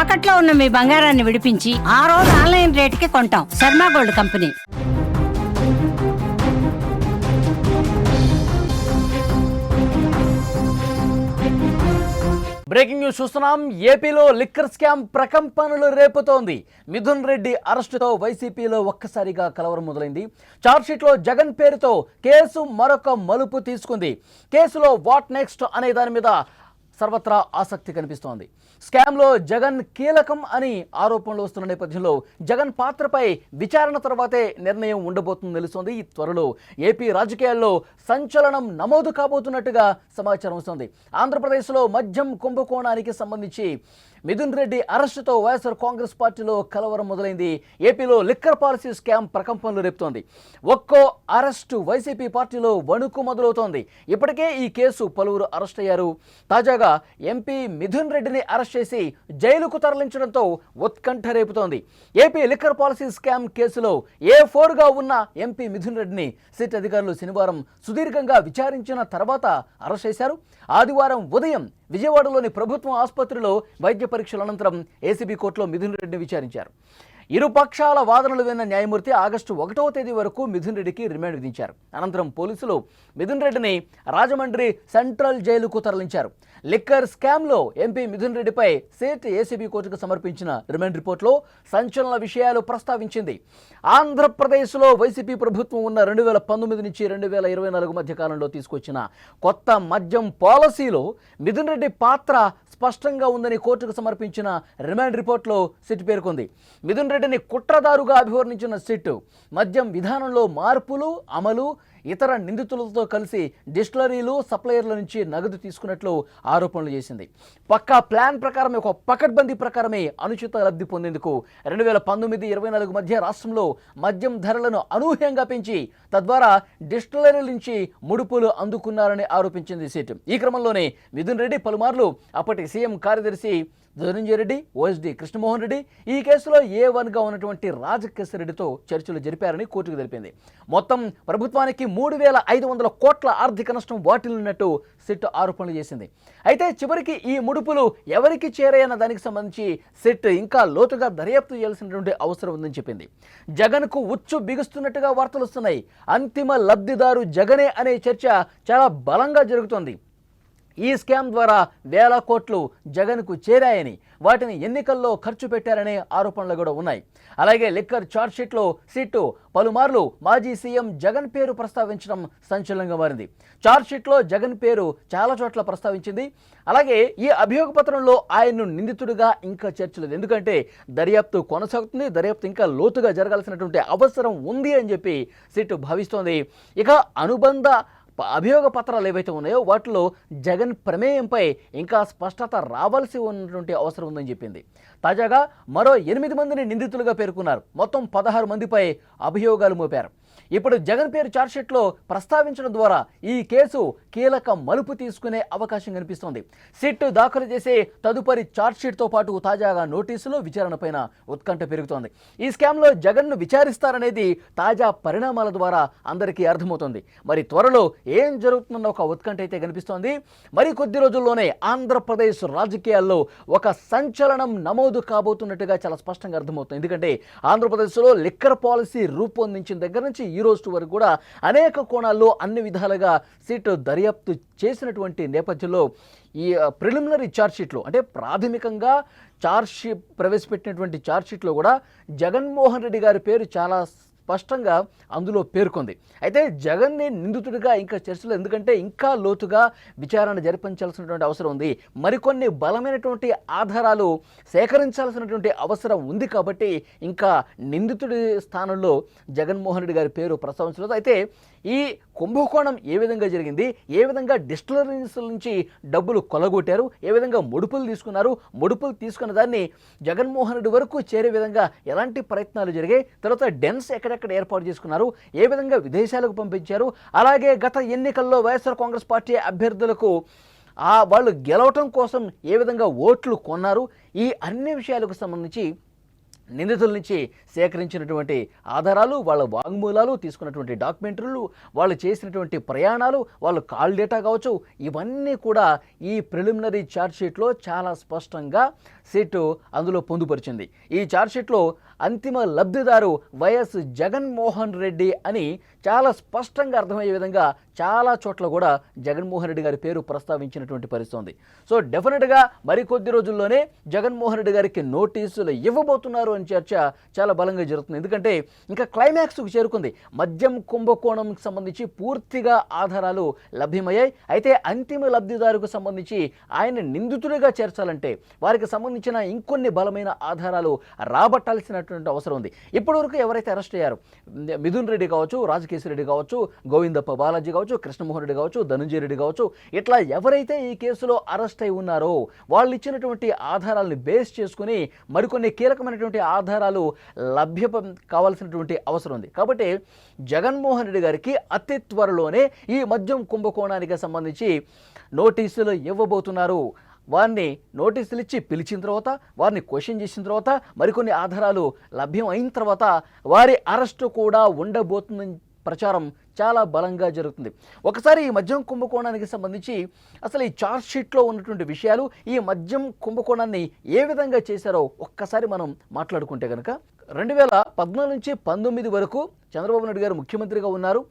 తాకట్లో ఉన్న మీ బంగారాన్ని విడిపించి ఆ రోజు ఆన్లైన్ రేటుకి కొంటాం. Sharma gold company. Breaking news చూస్తున్నాం. ఏపీలో లిక్కర్ స్కామ్ ప్రకంపనలు రేపుతోంది. మిథున్ రెడ్డి అరెస్టుతో వైసీపీలో ఒక్కసారిగా కలవరం మొదలైంది. ఛార్జ్షీట్లో జగన్ పేరుతో కేసు మరొక మలుపు తీసుకుంది. కేసులో వాట్ నెక్స్ట్ అనే దాని మీద సర్వత్రా ఆసక్తి కనిపిస్తోంది. స్కామ్లో జగన్ కీలకం అని ఆరోపణలు వస్తున్న నేపథ్యంలో జగన్ పాత్రపై విచారణ తర్వాతే నిర్ణయం ఉండబోతుందని తెలుస్తోంది. త్వరలో ఏపీ రాజకీయాల్లో సంచలనం నమోదు కాబోతున్నట్టుగా సమాచారం వస్తోంది. ఆంధ్రప్రదేశ్లో మద్యం కుంభకోణానికి సంబంధించి మిథున్ రెడ్డి అరెస్టుతో వైఎస్ఆర్ కాంగ్రెస్ పార్టీలో కలవరం మొదలైంది. ఏపీలో లిక్కర్ పాలసీ స్కామ్ ప్రకంపనలు రేపుతోంది. ఒక్కో అరెస్టు వైసీపీ పార్టీలో వణుకు మొదలవుతోంది. ఇప్పటికే ఈ కేసు పలువురు అరెస్ట్ అయ్యారు. తాజాగా ఎంపీ మిథున్ రెడ్డిని అరెస్ట్ చేసి జైలుకు తరలించడంతో ఉత్కంఠ రేపుతోంది. ఏపీ లిక్కర్ పాలసీ స్కామ్ కేసులో A4గా ఉన్న ఎంపీ మిథున్ రెడ్డిని సిట్ అధికారులు శనివారం సుదీర్ఘంగా విచారించిన తర్వాత అరెస్ట్ చేశారు. ఆదివారం ఉదయం విజయవాడలోని ప్రభుత్వ ఆసుపత్రిలో వైద్య పరీక్షల అనంతరం ఏసీబీ కోర్టులో మిథున్ రెడ్డిని విచారించారు. ఇరు పక్షాల వాదనలు విన్న న్యాయమూర్తి ఆగస్టు 1వ తేదీ వరకు మిథున్ రెడ్డికి రిమాండ్ విధించారు. అనంతరం పోలీసులు మిథున్ రెడ్డిని రాజమండ్రి సెంట్రల్ జైలుకు తరలించారు. లిక్కర్ స్కామ్లో ఎంపీ మిథున్ రెడ్డిపై సిట్ ఏసీబీ కోర్టుకు సమర్పించిన రిమాండ్ రిపోర్ట్లో సంచలన విషయాలు ప్రస్తావించింది. ఆంధ్రప్రదేశ్లో వైసీపీ ప్రభుత్వం ఉన్న 2019 నుంచి 2024 మధ్య కాలంలో తీసుకొచ్చిన కొత్త మద్యం పాలసీలో మిథున్ రెడ్డి పాత్ర స్పష్టంగా ఉందని కోర్టుకు సమర్పించిన రిమాండ్ రిపోర్ట్లో సిట్ పేర్కొంది. మిథున్ రెడ్డిని కుట్రదారుగా అభివర్ణించిన సిట్ మద్యం విధానంలో మార్పులు అమలు, ఇతర నిందితులతో కలిసి డిస్టిలరీలు, సప్లయర్ల నుంచి నగదు తీసుకున్నట్లు ఆరోపణలు చేసింది. పక్కా ప్లాన్ ప్రకారమే, ఒక పకడ్బందీ ప్రకారమే అనుచిత లబ్ధి పొందేందుకు 2019-24 మధ్య రాష్ట్రంలో మద్యం ధరలను అనూహ్యంగా పెంచి తద్వారా డిస్టిలరీల నుంచి ముడుపులు అందుకున్నారని ఆరోపించింది సిట్. ఈ క్రమంలోనే మిథున్ రెడ్డి పలుమార్లు అప్పటి సీఎం కార్యదర్శి ధనంజయ రెడ్డి, ఓఎస్డీ కృష్ణమోహన్ రెడ్డి ఈ కేసులో A1గా ఉన్నటువంటి రాజకేశ్వర రెడ్డితో చర్చలు జరిపారని కోర్టుకు తెలిపింది. మొత్తం ప్రభుత్వానికి 3,500 కోట్ల ఆర్థిక నష్టం వాటిల్లినట్టు సిట్ ఆరోపణలు చేసింది. అయితే చివరికి ఈ ముడుపులు ఎవరికి చేరాయన్న దానికి సంబంధించి సిట్ ఇంకా లోతుగా దర్యాప్తు చేయాల్సినటువంటి అవసరం ఉందని చెప్పింది. జగన్కు ఉచ్చు బిగుస్తున్నట్టుగా వార్తలు వస్తున్నాయి. అంతిమ లబ్ధిదారు జగనే అనే చర్చ చాలా బలంగా జరుగుతోంది. ఈ స్కామ్ ద్వారా వేల కోట్లు జగన్కు చేరాయని, వాటిని ఎన్నికల్లో ఖర్చు పెట్టారనే ఆరోపణలు కూడా ఉన్నాయి. అలాగే లిక్కర్ ఛార్జ్షీట్లో సిట్టు పలుమార్లు మాజీ సీఎం జగన్ పేరు ప్రస్తావించడం సంచలనంగా మారింది. ఛార్జ్షీట్లో జగన్ పేరు చాలా చోట్ల ప్రస్తావించింది. అలాగే ఈ అభియోగ పత్రంలో ఆయన్ను నిందితుడిగా ఇంకా చేర్చలేదు. ఎందుకంటే దర్యాప్తు కొనసాగుతుంది, దర్యాప్తు ఇంకా లోతుగా జరగాల్సినటువంటి అవసరం ఉంది అని చెప్పి సిట్టు భావిస్తోంది. ఇక అనుబంధ అభియోగ పత్రాలు ఏవైతే ఉన్నాయో వాటిలో జగన్ ప్రమేయంపై ఇంకా స్పష్టత రావాల్సి ఉన్నటువంటి అవసరం ఉందని చెప్పింది. తాజాగా మరో 8 మందిని నిందితులుగా పేర్కొన్నారు. మొత్తం 16 మందిపై అభియోగాలు మోపారు. ఇప్పుడు జగన్ పేరు ఛార్జ్షీట్లో ప్రస్తావించడం ద్వారా ఈ కేసు కీలక మలుపు తీసుకునే అవకాశం కనిపిస్తోంది. సిట్ దాఖలు చేసే తదుపరి ఛార్జ్షీట్తో పాటు తాజాగా నోటీసులు, విచారణపైన ఉత్కంఠ పెరుగుతోంది. ఈ స్కామ్లో జగన్ను విచారిస్తారనేది తాజా పరిణామాల ద్వారా అందరికీ అర్థమవుతోంది. మరి త్వరలో ఏం జరుగుతుందన్న ఒక ఉత్కంఠ అయితే కనిపిస్తోంది. మరి కొద్ది రోజుల్లోనే ఆంధ్రప్రదేశ్ రాజకీయాల్లో ఒక సంచలనం నమోదు కాబోతున్నట్టుగా చాలా స్పష్టంగా అర్థమవుతుంది. ఎందుకంటే ఆంధ్రప్రదేశ్లో లిక్కర్ పాలసీ రూపొందించిన దగ్గర నుంచి ఈ రోజు వరకు కూడా అనేక కోణాల్లో అన్ని విధాలుగా సిట్ దర్యాప్తు చేసినటువంటి నేపథ్యంలో ఈ ప్రిలిమినరీ ఛార్జ్షీట్లో, అంటే ప్రాథమికంగా ఛార్జ్షీట్ ప్రవేశపెట్టినటువంటి ఛార్జ్షీట్లో కూడా జగన్మోహన్ రెడ్డి గారి పేరు చాలా స్పష్టంగా అందులో పేర్కొంది. అయితే జగన్ని నిందితుడిగా ఇంకా చర్చలు, ఎందుకంటే ఇంకా లోతుగా విచారణ జరిపించాల్సినటువంటి అవసరం ఉంది. మరికొన్ని బలమైనటువంటి ఆధారాలు సేకరించాల్సినటువంటి అవసరం ఉంది. కాబట్టి ఇంకా నిందితుడి స్థానంలో జగన్మోహన్ రెడ్డి గారి పేరు ప్రస్తావించలేదు. అయితే ఈ కుంభకోణం ఏ విధంగా జరిగింది, ఏ విధంగా డిస్టిలరీస్ నుంచి డబ్బులు కొలగొట్టారు, ఏ విధంగా ముడుపులు తీసుకున్నారు, ముడుపులు తీసుకున్న దాన్ని జగన్మోహన్ రెడ్డి వరకు చేరే విధంగా ఎలాంటి ప్రయత్నాలు జరిగాయి, తర్వాత డెన్స్ ఎక్కడెక్కడ ఏర్పాటు చేసుకున్నారు, ఏ విధంగా విదేశాలకు పంపించారు, అలాగే గత ఎన్నికల్లో వైఎస్ఆర్ కాంగ్రెస్ పార్టీ అభ్యర్థులకు వాళ్ళు గెలవటం కోసం ఏ విధంగా ఓట్లు కొన్నారు, ఈ అన్ని విషయాలకు సంబంధించి నిందితుల నుంచి సేకరించినటువంటి ఆధారాలు, వాళ్ళ వాంగ్మూలాలు, తీసుకున్నటువంటి డాక్యుమెంటరీలు, వాళ్ళు చేసినటువంటి ప్రయాణాలు, వాళ్ళు కాల్ డేటా కావచ్చు, ఇవన్నీ కూడా ఈ ప్రిలిమినరీ ఛార్జ్షీట్లో చాలా స్పష్టంగా సిట్ అందులో పొందుపరిచింది. ఈ ఛార్జ్షీట్లో అంతిమ లబ్ధిదారు వైఎస్ జగన్మోహన్ రెడ్డి అని చాలా స్పష్టంగా అర్థమయ్యే విధంగా చాలా చోట్ల కూడా జగన్మోహన్ రెడ్డి గారి పేరు ప్రస్తావించినటువంటి పరిస్థితి ఉంది. సో డెఫినెట్గా మరికొద్ది రోజుల్లోనే జగన్మోహన్ రెడ్డి గారికి నోటీసులు ఇవ్వబోతున్నారు అని చర్చ చాలా బలంగా జరుగుతుంది. ఎందుకంటే ఇంకా క్లైమాక్స్కు చేరుకుంది. మద్యం కుంభకోణంకి సంబంధించి పూర్తిగా ఆధారాలు లభ్యమయ్యాయి. అయితే అంతిమ లబ్ధిదారుకు సంబంధించి ఆయన నిందితుడిగా చేర్చాలంటే వారికి సంబంధించిన ఇంకొన్ని బలమైన ఆధారాలు రాబట్టాల్సినటువంటి అవసరం ఉంది. ఇప్పటివరకు ఎవరైతే అరెస్ట్ అయ్యారు, మిథున్ రెడ్డి కావచ్చు, రాజకేశ్ రెడ్డి కావచ్చు, గోవిందప్ప బాలాజీ కావచ్చు, కృష్ణమోహన్ రెడ్డి కావచ్చు, ధనంజయ రెడ్డి కావచ్చు, ఇట్లా ఎవరైతే ఈ కేసులో అరెస్ట్ అయి ఉన్నారో వాళ్ళు ఇచ్చినటువంటి ఆధారాలను బేస్ చేసుకుని మరికొన్ని కీలకమైనటువంటి ఆధారాలు కావాల్సినటువంటి అవసరం ఉంది. కాబట్టి జగన్మోహన్ రెడ్డి గారికి అతి త్వరలోనే ఈ మద్యం కుంభకోణానికి సంబంధించి నోటీసులు ఇవ్వబోతున్నారు. వారిని నోటీసులు ఇచ్చి పిలిచిన తర్వాత, వారిని క్వశ్చన్ చేసిన తర్వాత, మరికొన్ని ఆధారాలు లభ్యం అయిన తర్వాత వారి అరెస్టు కూడా ఉండబోతుందని ప్రచారం చాలా బలంగా జరుగుతుంది. ఒకసారి ఈ మద్యం కుంభకోణానికి సంబంధించి అసలు ఈ ఛార్జ్షీట్లో ఉన్నటువంటి విషయాలు, ఈ మద్యం కుంభకోణాన్ని ఏ విధంగా చేశారో ఒక్కసారి మనం మాట్లాడుకుంటే కనుక 2014 నుంచి 19 వరకు చంద్రబాబు నాయుడు గారు ముఖ్యమంత్రిగా ఉన్నారు.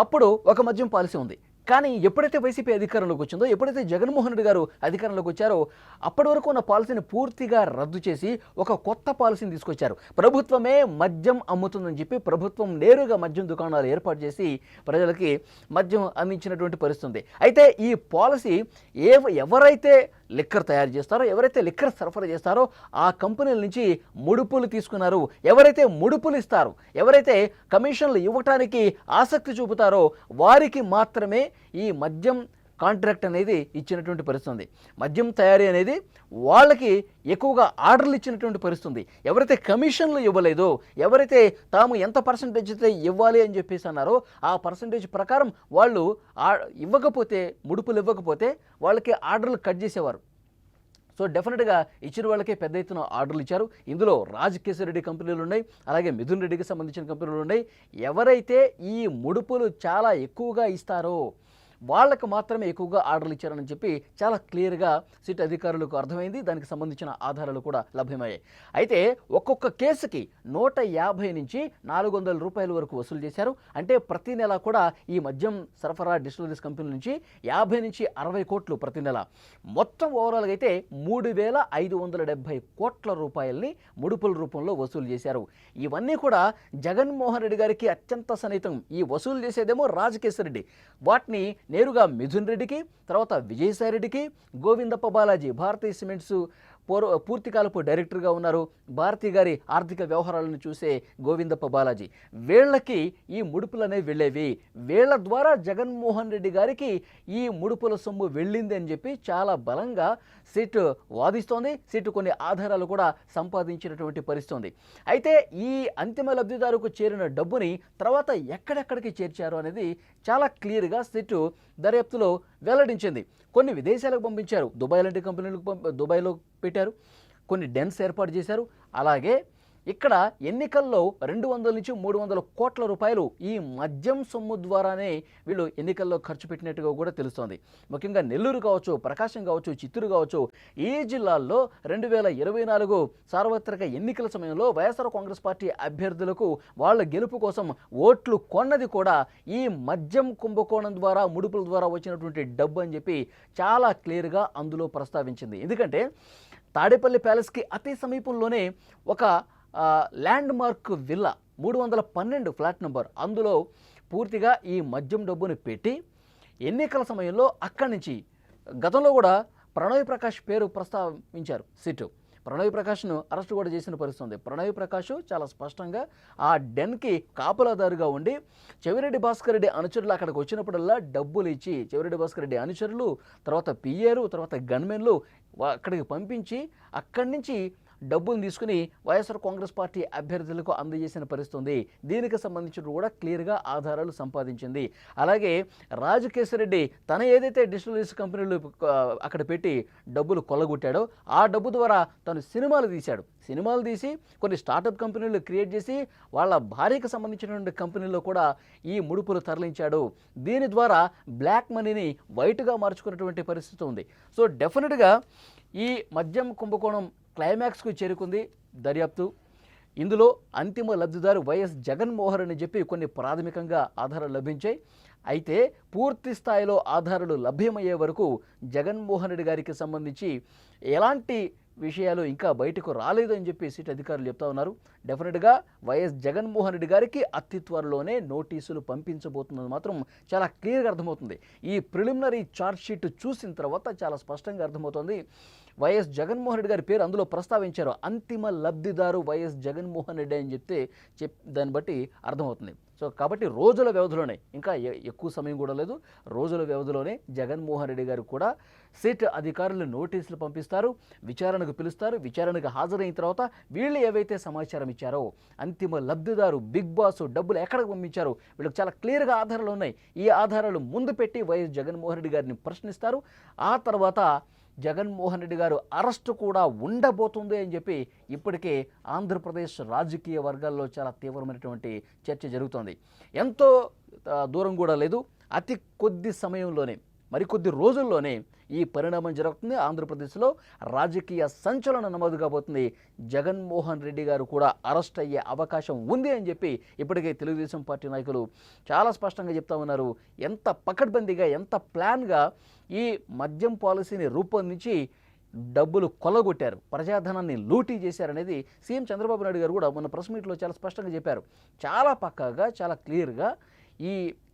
అప్పుడు ఒక మద్యం పాలసీ ఉంది. కానీ ఎప్పుడైతే వైసీపీ అధికారంలోకి వచ్చిందో, ఎప్పుడైతే జగన్మోహన్ రెడ్డి గారు అధికారంలోకి వచ్చారో అప్పటి వరకు ఉన్న పాలసీని పూర్తిగా రద్దు చేసి ఒక కొత్త పాలసీని తీసుకొచ్చారు. ప్రభుత్వమే మద్యం అమ్ముతుందని చెప్పి ప్రభుత్వం నేరుగా మద్యం దుకాణాలు ఏర్పాటు చేసి ప్రజలకి మద్యం అందించినటువంటి పరిస్థితి ఉంది. అయితే ఈ పాలసీ ఎవరైతే లిక్కర్ తయారు చేస్తారో, ఎవరైతే లిక్కర్ సరఫరా చేస్తారో ఆ కంపెనీల నుంచి ముడుపులు తీసుకున్నారు. ఎవరైతే ముడుపులు ఇస్తారో, ఎవరైతే కమిషన్లు ఇవ్వటానికి ఆసక్తి చూపుతారో వారికి మాత్రమే ఈ మద్యం కాంట్రాక్ట్ అనేది ఇచ్చినటువంటి పరిస్థితి ఉంది. మద్యం తయారీ అనేది వాళ్ళకి ఎక్కువగా ఆర్డర్లు ఇచ్చినటువంటి పరిస్థితి ఉంది. ఎవరైతే కమిషన్లు ఇవ్వలేదో, ఎవరైతే తాము ఎంత పర్సంటేజ్ అయితే ఇవ్వాలి అని చెప్పేసి అన్నారో ఆ పర్సంటేజ్ ప్రకారం వాళ్ళు ఇవ్వకపోతే, ముడుపులు ఇవ్వకపోతే వాళ్ళకి ఆర్డర్లు కట్ చేసేవారు. సో డెఫినెట్గా ఇచ్చిన వాళ్ళకే పెద్ద ఎత్తున ఆర్డర్లు ఇచ్చారు. ఇందులో రాజకేశ్ రెడ్డి కంపెనీలు ఉన్నాయి, అలాగే మిథున్ రెడ్డికి సంబంధించిన కంపెనీలు ఉన్నాయి. ఎవరైతే ఈ ముడుపులు చాలా ఎక్కువగా ఇస్తారో వాళ్ళకు మాత్రమే ఎక్కువగా ఆర్డర్లు ఇచ్చారని చెప్పి చాలా క్లియర్గా సిట్ అధికారులకు అర్థమైంది. దానికి సంబంధించిన ఆధారాలు కూడా లభ్యమయ్యాయి. అయితే ఒక్కొక్క కేసుకి 150 నుంచి 400 రూపాయల వరకు వసూలు చేశారు. అంటే ప్రతి నెల కూడా ఈ మద్యం సరఫరా డిస్టిలరీస్ కంపెనీ నుంచి 50 నుంచి 60 కోట్లు ప్రతి నెల, మొత్తం ఓవరాల్గా అయితే 3,570 కోట్ల రూపాయల్ని ముడుపుల రూపంలో వసూలు చేశారు. ఇవన్నీ కూడా జగన్మోహన్ రెడ్డి గారికి అత్యంత సన్నిహితం. ఈ వసూలు చేసేదేమో రాజకేశ్ రెడ్డి, వాటిని నేరుగా మిథున్ రెడ్డికి, తర్వాత విజయసాయి రెడ్డికి, గోవిందప్ప బాలాజీ భారతీయ సిమెంట్స్ పూర్తికాలపు డైరెక్టర్గా ఉన్నారు. భారతి గారి ఆర్థిక వ్యవహారాలను చూసే గోవిందప్ప బాలాజీ, వీళ్ళకి ఈ ముడుపులు అనేవి వెళ్ళేవి. వీళ్ళ ద్వారా జగన్మోహన్ రెడ్డి గారికి ఈ ముడుపుల సొమ్ము వెళ్ళింది అని చెప్పి చాలా బలంగా సిట్ వాదిస్తోంది. సిట్ కొన్ని ఆధారాలు కూడా సంపాదించినటువంటి పరిస్థితి ఉంది. అయితే ఈ అంతిమ లబ్ధిదారుకు చేరిన డబ్బుని తర్వాత ఎక్కడెక్కడికి చేర్చారు అనేది చాలా క్లియర్గా సిట్ దర్యాప్తులో వెల్లడించింది. కొన్ని విదేశాలకు పంపించారు, దుబాయ్ లాంటి కంపెనీలకు దుబాయ్లో పెట్టారు, కొన్ని డెన్స్ ఏర్పాటు చేశారు. అలాగే ఇక్కడ ఎన్నికల్లో 200 నుంచి 300 కోట్ల రూపాయలు ఈ మద్యం సొమ్ము ద్వారానే వీళ్ళు ఎన్నికల్లో ఖర్చు పెట్టినట్టుగా కూడా తెలుస్తోంది. ముఖ్యంగా నెల్లూరు కావచ్చు, ప్రకాశం కావచ్చు, చిత్తూరు కావచ్చు, ఈ జిల్లాల్లో 2024 సార్వత్రిక ఎన్నికల సమయంలో వైఎస్ఆర్ కాంగ్రెస్ పార్టీ అభ్యర్థులకు వాళ్ళ గెలుపు కోసం ఓట్లు కొన్నది కూడా ఈ మద్యం కుంభకోణం ద్వారా, ముడుపుల ద్వారా వచ్చినటువంటి డబ్బు అని చెప్పి చాలా క్లియర్గా అందులో ప్రస్తావించింది. ఎందుకంటే తాడేపల్లి ప్యాలెస్కి అతి సమీపంలోనే ఒక land mark villa 312 flat number, అందులో పూర్తిగా ఈ మద్యం డబ్బుని పెట్టి ఎన్నికల సమయంలో అక్కడి నుంచి గతంలో కూడా ప్రణయ్ ప్రకాష్ పేరు ప్రస్తావించారు సిట్. ప్రణయ్ ప్రకాష్ను అరెస్ట్ కూడా చేసిన పరిస్థితి ఉంది. ప్రణయ్ ప్రకాష్ చాలా స్పష్టంగా ఆ డెన్కి కాపలాదారుగా ఉండి చెవిరెడ్డి భాస్కర్ రెడ్డి అనుచరులు అక్కడికి వచ్చినప్పుడల్లా డబ్బులు ఇచ్చి, చెవిరెడ్డి భాస్కర్ రెడ్డి అనుచరులు, తర్వాత పిఏలు, తర్వాత గన్మెన్లు అక్కడికి పంపించి అక్కడి నుంచి డబ్బులు తీసుకుని వైఎస్ఆర్ కాంగ్రెస్ పార్టీ అభ్యర్థులకు అందజేసిన పరిస్థితి ఉంది. దీనికి సంబంధించి కూడా క్లియర్గా ఆధారాలు సంపాదించింది. అలాగే రాజకేశ్వరరెడ్డి తన ఏదైతే డిజిటల్ కంపెనీలు అక్కడ పెట్టి డబ్బులు కొల్లగొట్టాడో ఆ డబ్బు ద్వారా తను సినిమాలు తీసి కొన్ని స్టార్టప్ కంపెనీలు క్రియేట్ చేసి వాళ్ళ భార్యకు సంబంధించినటువంటి కంపెనీల్లో కూడా ఈ ముడుపులు తరలించాడు. దీని ద్వారా బ్లాక్ మనీని వైట్గా మార్చుకున్నటువంటి పరిస్థితి ఉంది. సో డెఫినెట్గా ఈ మద్యం కుంభకోణం క్లైమాక్స్కు చేరుకుంది దర్యాప్తు. ఇందులో అంతిమ లబ్ధిదారు వైఎస్ జగన్మోహన్ అని చెప్పి కొన్ని ప్రాథమికంగా ఆధారాలు లభించాయి. అయితే పూర్తి స్థాయిలో ఆధారాలు లభ్యమయ్యే వరకు జగన్మోహన్ రెడ్డి గారికి సంబంధించి ఎలాంటి విషయాలు ఇంకా బయటకు రాలేదు అని చెప్పి సిట్ అధికారులు చెప్తా ఉన్నారు. డెఫినెట్గా వైఎస్ జగన్మోహన్ రెడ్డి గారికి అతి త్వరలోనే నోటీసులు పంపించబోతున్నది మాత్రం చాలా క్లియర్గా అర్థమవుతుంది. ఈ ప్రిలిమినరీ ఛార్జ్ షీట్ చూసిన తర్వాత చాలా స్పష్టంగా అర్థమవుతుంది. వైఎస్ జగన్మోహన్ రెడ్డి గారి పేరు అందులో ప్రస్తావించారు. అంతిమ లబ్ధిదారు వైఎస్ జగన్మోహన్ రెడ్డి అని దాన్ని బట్టి అర్థమవుతుంది. సో కాబట్టి రోజుల వ్యవధిలోనే, ఇంకా ఎక్కువ సమయం కూడా లేదు, రోజుల వ్యవధిలోనే జగన్మోహన్ రెడ్డి గారు కూడా సిట్ అధికారులు నోటీసులు పంపిస్తారు, విచారణకు పిలుస్తారు. విచారణకు హాజరైన తర్వాత వీళ్ళు ఏవైతే సమాచారం ఇచ్చారో అంతిమ లబ్ధిదారు బిగ్ బాస్ డబ్బులు ఎక్కడికి పంపించారు వీళ్ళకి చాలా క్లియర్గా ఆధారాలు ఉన్నాయి. ఈ ఆధారాలు ముందు పెట్టి వైఎస్ జగన్మోహన్ రెడ్డి గారిని ప్రశ్నిస్తారు. ఆ తర్వాత జగన్మోహన్ రెడ్డి గారు అరెస్టు కూడా ఉండబోతుంది అని చెప్పి ఇప్పటికే ఆంధ్రప్రదేశ్ రాజకీయ వర్గాల్లో చాలా తీవ్రమైనటువంటి చర్చ జరుగుతోంది. ఎంతో దూరం కూడా లేదు, అతి కొద్ది సమయంలోనే, మరికొద్ది రోజుల్లోనే ఈ పరిణామం జరుగుతుంది. ఆంధ్రప్రదేశ్లో రాజకీయ సంచలనం నమోదు కాబోతుంది. జగన్మోహన్ రెడ్డి గారు కూడా అరెస్ట్ అయ్యే అవకాశం ఉంది అని చెప్పి ఇప్పటికే తెలుగుదేశం పార్టీ నాయకులు చాలా స్పష్టంగా చెప్తా ఉన్నారు. ఎంత పకడ్బందీగా, ఎంత ప్లాన్గా ఈ మద్యం పాలసీని రూపొందించి డబ్బులు కొల్లగొట్టారు, ప్రజాధనాన్ని లూటీ చేశారనేది సీఎం చంద్రబాబు నాయుడు గారు కూడా మొన్న ప్రెస్ మీట్లో చాలా స్పష్టంగా చెప్పారు. చాలా పక్కాగా, చాలా క్లియర్గా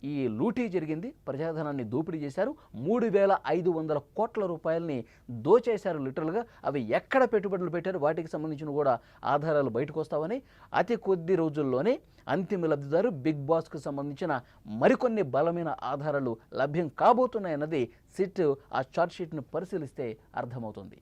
ఈ లూటీ జరిగింది, ప్రజాధనాన్ని దోపిడీ చేశారు, 3,500 కోట్ల రూపాయలని దోచేశారు లిటరల్గా. అవి ఎక్కడ పెట్టుబడులు పెట్టారు వాటికి సంబంధించిన కూడా ఆధారాలు బయటకు వస్తామని, అతి కొద్ది రోజుల్లోనే అంతిమ లబ్ధిదారు బిగ్ బాస్కు సంబంధించిన మరికొన్ని బలమైన ఆధారాలు లభ్యం కాబోతున్నాయన్నది సిట్ ఆ ఛార్జ్షీట్ను పరిశీలిస్తే అర్థమవుతుంది.